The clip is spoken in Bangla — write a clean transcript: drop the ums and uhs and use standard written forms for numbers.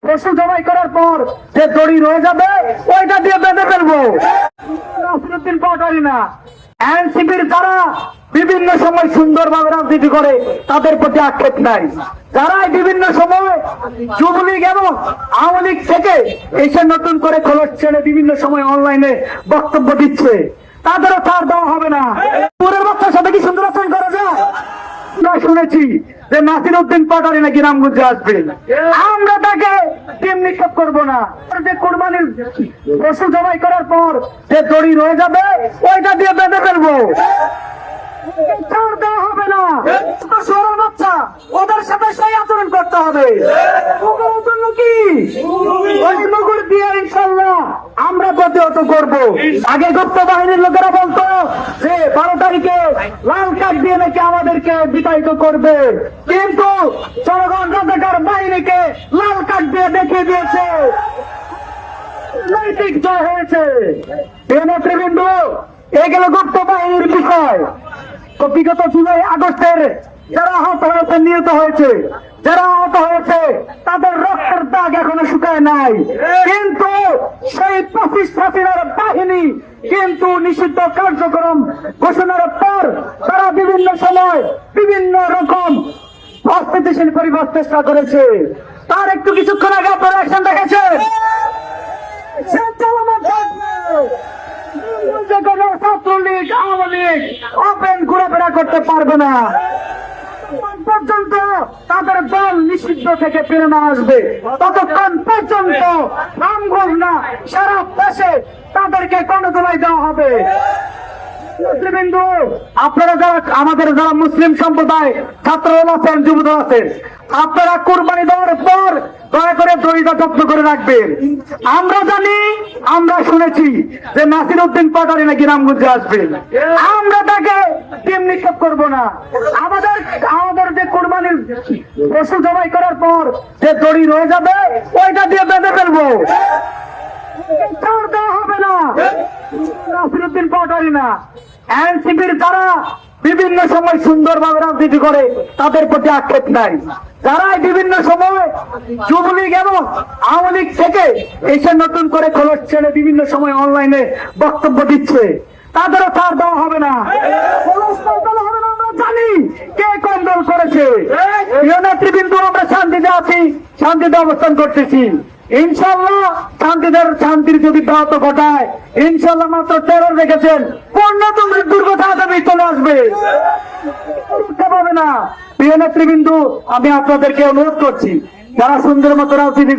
পশু জবাই করার পর যে দড়ি রয়ে যাবে ওইটা দিয়ে বেঁধে ফেলবো। নাসিরউদ্দিন পাটোয়ারি না, এনসিপির যারা বিভিন্ন সময় সুন্দরভাবে রাজনীতি করে তাদের প্রতি আক্ষেপ নাই। যারা বিভিন্ন সময় যুবলীগ এবং আওয়ামী লীগ থেকে এসে নতুন করে খোলস ছেড়ে বিভিন্ন সময় অনলাইনে বক্তব্য দিচ্ছে, তাদেরও ছাড় দেওয়া হবে না। পুরের বাচ্চার সাথে কি সুন্দর আচরণ করা যায়? আমরা শুনেছি যে নাসিরউদ্দিন পাটোয়ারি নাকি রামগঞ্জে আসবে, আমরা তাকে টিম নিক্ষেপ করবো না। যে কোরবানির পশু জবাই করার পর যে দড়ি রয়ে যাবে ওইটা দিয়ে বেঁধে ফেলবো, ছাড় দেওয়া হবে না। সরল বাচ্চা, ওদের সাথে সেই আচরণ করতে হবে। কি ওই মুগুর দিয়ে ইনশাল্লাহ আমরা প্রতিহত করবো। আগে গুপ্ত বাহিনীর লোকেরা বলতো যে 12 তারিখে লাল কার্ড দিয়ে নাকি আমাদেরকে বিতাড়িত করবে, কিন্তু জনগণ রাজাকার বাহিনীকে লাল কার্ড দিয়ে দেখিয়ে দিয়েছে নৈতিক জয় হয়েছে। নেতৃবৃন্দ, এগুলো গুপ্ত বাহিনীর বিষয়। বিগত জুলাই আগস্টের যারা আহত হয়েছে, নিহত হয়েছে, যারা আহত হয়েছে তাদের রক্তের দাগ এখনো শুকায় নাই, কিন্তু সেই ফাঁসির বাহিনী কিন্তু নিষিদ্ধ কার্যক্রম ঘোষণার পর তারা বিভিন্ন সময় বিভিন্ন রকম অস্থিতিশীল পরিবেশ চেষ্টা করেছে। তার একটু কিছুক্ষণ আগে আপনারা অ্যাকশন দেখেছেন। ছাত্রলীগ আওয়ামী লীগ ওপেন ঘোরাফেরা করতে পারবে না পর্যন্ত তাদের দল নিষিদ্ধ থেকে প্রেরণা আসবে, ততক্ষণ পর্যন্ত রামগঞ্জ না সারা দেশে তাদেরকে গণদোলাই দেওয়া হবে। নেতৃবৃন্দ, আপনারা যারা আমাদের যারা মুসলিম সম্প্রদায় ছাত্রদল আছেন, যুবদল আছেন, আপনারা কোরবানি দেওয়ার পর দয়া করে দড়িটা যত্ন করে রাখবেন। আমরা জানি, আমরা শুনেছি যে নাসিরউদ্দিন পাটোয়ারি নাকি রামগঞ্জে আসবে, আমরা তাকে টিম নিক্ষেপ করবো না। আমাদের যে কোরবানির পশু জবাই করার পর যে দড়ি রয়ে যাবে ওইটা দিয়ে বেঁধে ফেলবো, ছাড় দেওয়া হবে না। নাসিরউদ্দিন পাটোয়ারি না, এনসিপির যারা বিভিন্ন সময় সুন্দরভাবে রাজনীতি করে তাদের প্রতি আক্ষেপ নাই। যারা বিভিন্ন সময় যুবলীগ এবং আওয়ামী লীগ থেকে এসে নতুন করে খোলস ছেড়ে বিভিন্ন সময় অনলাইনে বক্তব্য দিচ্ছে, তাদেরও ছাড় দেওয়া হবে না। আমরা জানি কে কোন দল করেছে। প্রিয় নেতৃবৃন্দ, আমরা শান্তিতে আছি, শান্তিতে অবস্থান করতেছি। ইনশাল্লাহ শান্তির যদি ব্যাহত ঘটায়, ইনশাল্লাহ মাত্র টেরর রেখেছেন, পূর্ণতম দুর্গতা আগামী চলে আসবে, পাবে না। প্রিয় নেতৃবৃন্দ, আমি আপনাদেরকে অনুরোধ করছি, যারা সুন্দর মতো রাজনীতি